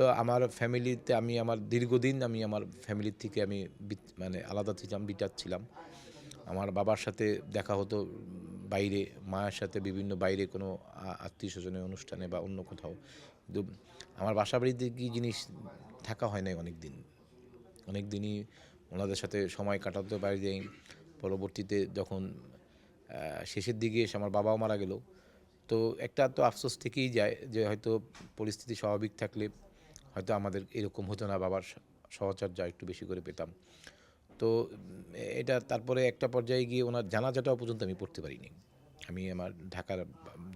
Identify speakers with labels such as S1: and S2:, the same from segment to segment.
S1: তো আমার ফ্যামিলিতে আমি আমার দীর্ঘদিন আমি আমার ফ্যামিলির থেকে আমি মানে আলাদা ছিলাম, ডিটাচ ছিলাম। আমার বাবার সাথে দেখা হতো বাইরে, মায়ের সাথে বিভিন্ন বাইরে কোনো আত্মীয়স্বজনের অনুষ্ঠানে বা অন্য কোথাও। কিন্তু আমার বাসাবাড়িতে কি জিনিস থাকা হয় নাই অনেক দিন। অনেক দিনই ওনাদের সাথে সময় কাটাতে পারি যাই। পরবর্তীতে যখন শেষের দিকে এসে আমার বাবাও মারা গেল, তো একটা তো আফসোস থেকেই যায় যে হয়তো পরিস্থিতি স্বাভাবিক থাকলে হয়তো আমাদের এরকম হতো না, বাবার সহচর্যা একটু বেশি করে পেতাম। তো এটা তারপরে একটা পর্যায়ে গিয়ে ওনার জানাজাটাও পর্যন্ত আমি পড়তে পারিনি। আমি আমার ঢাকার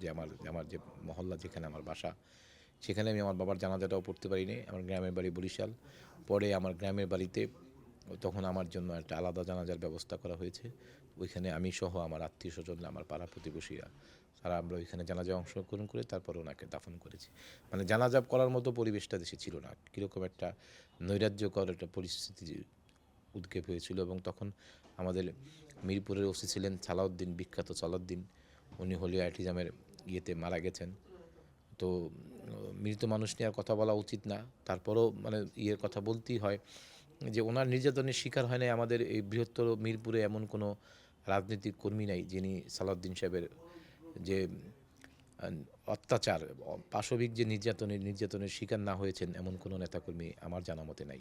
S1: যে আমার আমার যে মহল্লা যেখানে আমার বাসা, সেখানে আমি আমার বাবার জানাজাটাও পড়তে পারিনি। আমার গ্রামের বাড়ি বরিশাল। পরে আমার গ্রামের বাড়িতে তখন আমার জন্য একটা আলাদা জানাজার ব্যবস্থা করা হয়েছে। ওইখানে আমি সহ আমার আত্মীয়স্বজনরা, আমার পাড়া প্রতিবেশীরা, তারা আমরা ওইখানে জানাজায় অংশগ্রহণ করে তারপরে ওনাকে দাফন করেছি। মানে জানাজা করার মতো পরিবেশটা দেশে ছিল না। কীরকম একটা নৈরাজ্যকর একটা পরিস্থিতি উদ্রেক হয়েছিল, এবং তখন আমাদের মিরপুরের ওসি ছিলেন সালাউদ্দিন, বিখ্যাত সালাউদ্দিন। উনি হলিও অ্যাটিজমের ইয়েতে মারা গেছেন। তো মৃত মানুষ নিয়ে আর কথা বলা উচিত না, তারপরও মানে ইয়ের কথা বলতেই হয় যে ওনার নির্যাতনের শিকার হয় নাই আমাদের এই বৃহত্তর মিরপুরে এমন কোনো রাজনৈতিক কর্মী নাই যিনি সালাউদ্দিন সাহেবের যে অত্যাচার, পাশবিক যে নির্যাতনের শিকার না হয়েছেন এমন কোনো নেতাকর্মী আমার জানা মতে নাই।